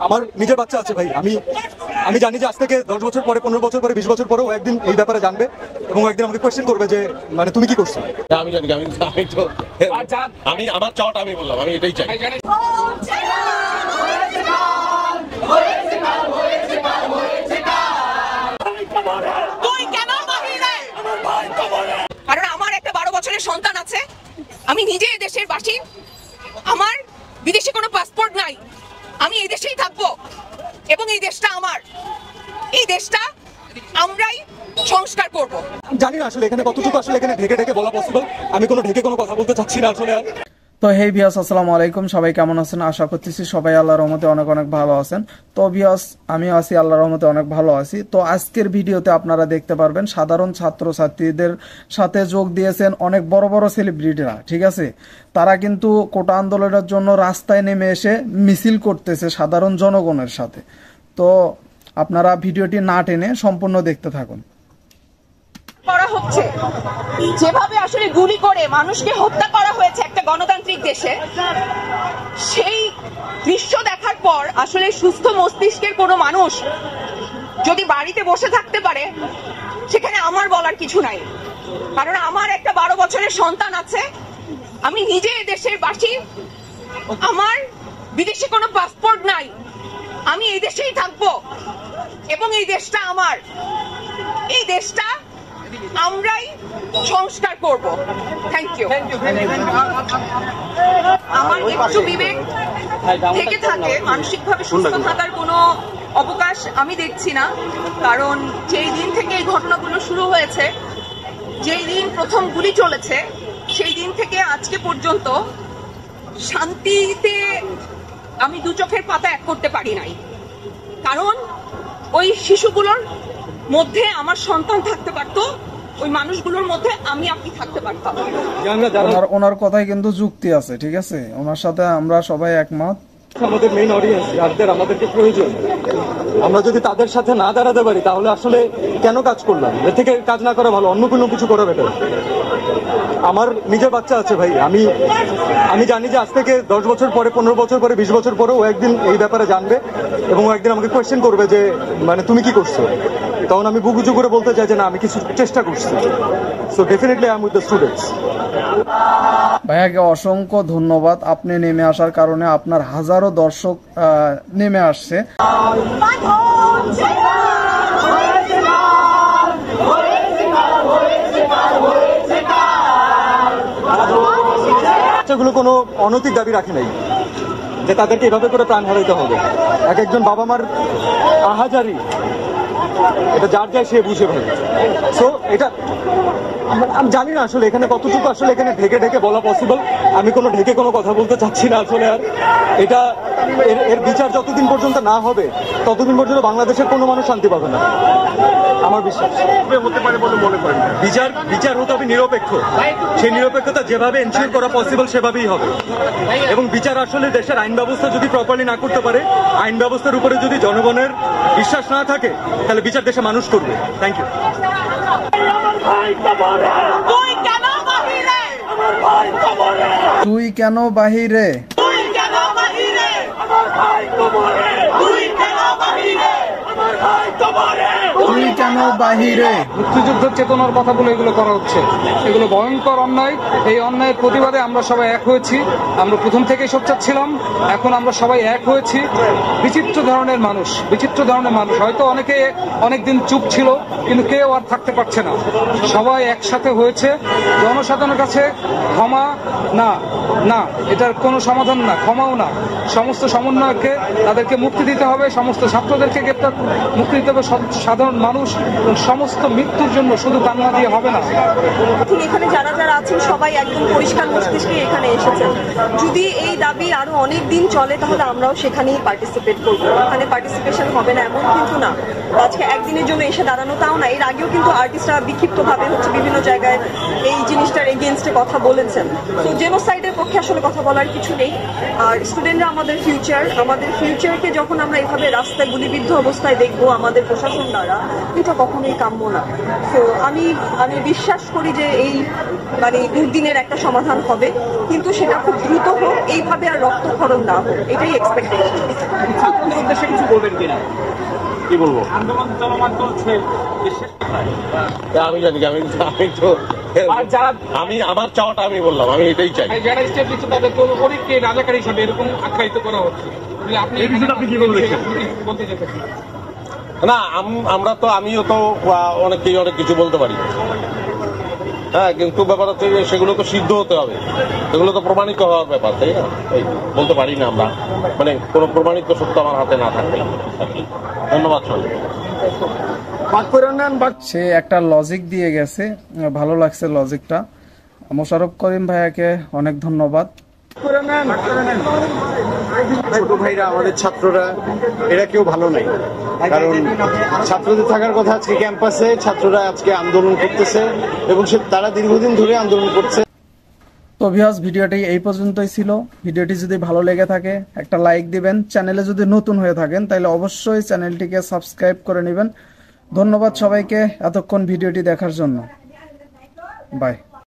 আমার নিজের বাচ্চা আছে ভাই, আমি জানি যে আজ থেকে 10 বছর পরে, 15 বছর পরে, 20 বছর পরেও একদিন এই ব্যাপারে জানবে এবং একদিন আমাকে কোয়েশ্চেন করবে যে মানে তুমি কি করছো। আমি জানি, আমি আমার চাওয়াটা আমি বললাম, আমি এটাই চাই। কারণ আমার একটা 12 বছরের সন্তান আছে, আমি নিজে এই দেশের বাসী, আমার বিদেশি কোনো পাসপোর্ট নাই, আমি এই দেশেই থাকবো এবং এই দেশটা আমার, এই দেশটা আমরাই সংস্কার করব। জানি না আসলে এখানে কতটুকু আসলে এখানে ঢেকে ঢেকে বলা পসিবল, আমি কোনো ঢেকে কোনো কথা বলতে চাচ্ছি না আসলে। তো হে ভিউয়ার্স, আসসালামু আলাইকুম, সবাই কেমন আছেন? আশা করতেছি সবাই আল্লাহর রহমতে অনেক অনেক ভালো আছেন। তো ভিউয়ার্স, আমিও আছি আল্লাহর রহমতে অনেক ভালো আছি। তো আজকের ভিডিওতে আপনারা দেখতে পারবেন সাধারণ ছাত্রছাত্রীদের সাথে যোগ দিয়েছেন অনেক বড় বড় সেলিব্রিটিরা, ঠিক আছে? তারা কিন্তু কোটা আন্দোলনের জন্য রাস্তায় নেমে এসে মিছিল করতেছে সাধারণ জনগণের সাথে। তো আপনারা ভিডিওটি না টেনে সম্পূর্ণ দেখতে থাকুন। করা হচ্ছে যেভাবে আসলে গুলি করে মানুষকে হত্যা করা হয়েছে একটা গণতান্ত্রিক দেশে, সেই দৃশ্য দেখার পর আসলে সুস্থ মস্তিষ্কের কোনো মানুষ যদি বাড়িতে বসে থাকতে পারে, সেখানে আমার বলার কিছু নাই। কারণ আমার একটা 12 বছরের সন্তান আছে, আমি নিজে এই দেশের বাসী, আমার বিদেশি কোনো পাসপোর্ট নাই, আমি এই দেশেই থাকবো এবং এই দেশটা আমার, এই দেশটা আমরাই সংস্কার করব। Thank you. আমার একটু বিবেক থেকে থাকে, মানসিকভাবে সুস্থ থাকার কোনো অবকাশ আমি দেখছি না। কারণ যেই দিন থেকে এই ঘটনাগুলো শুরু হয়েছে, যেই দিন প্রথম গুলি চলেছে, সেই দিন থেকে আজকে পর্যন্ত শান্তিতে আমি দু চোখের পাতা এক করতে পারি নাই। কারণ ওই শিশুগুলোর মধ্যে আমার সন্তান থাকতে পারতো, ওই মানুষগুলোর মধ্যে আমি আপনি থাকতে পারতাম। ওনার কথাই কিন্তু যুক্তি আছে, ঠিক আছে? ওনার সাথে আমরা সবাই একমত। আমাদের মেইন অডিয়েন্স যাদের আমাদেরকে প্রয়োজন, আমরা যদি তাদের সাথে না দাঁড়াতে পারি তাহলে আসলে কেন কাজ করলাম? এর থেকে কাজ না করা ভালো, অন্য কোনো কিছু করা বেটার। আমার নিজের বাচ্চা আছে ভাই, আমি জানি যে আজ থেকে 10 বছর পরে, 15 বছর পরে, 20 বছর পরেও একদিন এই ব্যাপারে জানবে এবং একদিন আমাকে কোয়েশ্চেন করবে যে মানে তুমি কি করছো। তখন আমি বুকুচু করে বলতে চাই যে না, আমি কিছু চেষ্টা করছি। So definitely I am with the students. ভাইয়াকে অসংখ্য ধন্যবাদ, আপনি নেমে আসার কারণে আপনার হাজারো দর্শক নেমে আসছে। বাচ্চাগুলো কোনো অনৈতিক দাবি রাখে নাই যে তাদেরকে এভাবে করে প্রাণ হারাইতে হবে। এক একজন বাবা মার আহাজারি, এটা যার যায় সে বুঝে ভাই। সো এটা আমি জানি না আসলে এখানে কতটুকু আসলে এখানে ঢেকে ঢেকে বলা পসিবল, আমি কোনো ঢেকে কোনো কথা বলতে চাচ্ছি না আসলে। আর এটা এর বিচার যতদিন পর্যন্ত না হবে ততদিন পর্যন্ত বাংলাদেশের কোনো মানুষ শান্তি পাবে না, আমার বিশ্বাস। হতে পারে বলে মনে করেন বিচার হতে হবে নিরপেক্ষ, সেই নিরপেক্ষতা যেভাবে এনশিওর করা পসিবল সেভাবেই হবে। এবং বিচার আসলে দেশের আইন ব্যবস্থা যদি প্রপারলি না করতে পারে, আইন ব্যবস্থার উপরে যদি জনগণের বিশ্বাস না থাকে, তাহলে বিচার দেশে মানুষ করবে। Thank you. তুই কেন বাহিরে? তুই কেন বাহিরে? মুক্তিযুদ্ধের চেতনার কথা বলে এগুলো করা হচ্ছে, এগুলো ভয়ঙ্কর অন্যায়। এই অন্যায়ের প্রতিবাদে আমরা সবাই এক হয়েছি। আমরা প্রথম থেকেই সোচ্চার ছিলাম, এখন আমরা সবাই এক হয়েছি। বিচিত্র ধরনের মানুষ, হয়তো অনেকে অনেকদিন চুপ ছিল, কিন্তু কেউ আর থাকতে পারছে না। সবাই একসাথে হয়েছে। জনসাধারণের কাছে ক্ষমা না, এটার কোনো সমাধান না, ক্ষমাও না। সমস্ত সমন্বয়কে তাদেরকে মুক্তি দিতে হবে, সমস্ত ছাত্রদেরকে গ্রেপ্তার মুক্তি দিতে হবে। সাধারণ মানুষ সমস্ত মৃত্যুর জন্য শুধু কান্না দিয়ে হবে না। এখানে যারা আছেন সবাই একদম পরিষ্কার মস্তিষ্কে এখানে এসেছেন। যদি এই দাবি আরো অনেক দিন চলে তাহলে আমরাও সেখানেই পার্টিসিপেট করবো। এখানে পার্টিসিপেশন হবে না এমন কিন্তু না। আজকে একদিনের জন্য এসে দাঁড়ানো তাও না, এর আগেও কিন্তু আর্টিস্টরা বিক্ষিপ্ত ভাবে বিভিন্ন জায়গায় এই জিনিসটার এগেইনস্টে কথা বলেছেন। তো জেনোসাইডের পক্ষে আসলে কথা বলার কিছু নেই। আর স্টুডেন্টরা আমাদের ফিউচারকে যখন আমরা এভাবে রাস্তায় গুলিবিদ্ধ অবস্থায় দেখবো আমাদের প্রশাসন দ্বারা, এটা কখনোই কাম্য না। তো আমি বিশ্বাস করি যে এই দুর্দিনের একটা সমাধান হবে, কিন্তু সেটা খুব দ্রুত হোক, এইভাবে আর রক্তক্ষরণ না হোক, এটাই এক্সপেকটেশন। বলবেন কিনা? কি বলবো আন্দোলন চলমান চলছে, এর শেষ কোথায়? আমি জানি কি, আমি তো আর যারা আমি আমার চাওয়াটা আমি বললাম, আমি এটাই চাই। যারা স্টেপ দিচ্ছে তাদের অনেককে রাজাকার হিসাবে এরকম আখ্যায়িত করা হচ্ছে। আপনি এই বিষয়টা আপনি কি বলবেন? বলতে চাইছেন? না আমিও তো অনেককেই অনেক কিছু বলতে পারি, হ্যাঁ, কিন্তু ব্যাপার হচ্ছে যে সেগুলো তো সিদ্ধ হতে হবে, সেগুলো তো প্রমাণিত হওয়ার ব্যাপার, তাই না? এই বলতে পারি না আমরা, মানে কোনো প্রমাণিত সত্য আমার হাতে না থাকবে। ধন্যবাদ সবাই। সে একটা লজিক দিয়ে গেছে, ভালো লাগছে লজিকটা। মোশাররফ করিম ভাইয়াকে অনেক ধন্যবাদ। ছোট ভাইরা, আমাদের ছাত্ররা, এরা কেউ ভালো নাই। কারণ ছাত্রদের থাকার কথা আজকে ক্যাম্পাসে, ছাত্ররা আজকে আন্দোলন করতেছে এবং তারা দীর্ঘদিন ধরে আন্দোলন করছে। তো ভিউয়ার্স, ভিডিওটি এই পর্যন্তই ছিল। ভিডিওটি যদি ভালো লেগে থাকে একটা লাইক দিবেন, চ্যানেলে যদি নতুন হয়ে থাকেন তাহলে অবশ্যই চ্যানেলটিকে সাবস্ক্রাইব করে নেবেন। ধন্যবাদ সবাইকে এতক্ষণ ভিডিওটি দেখার জন্য। বাই।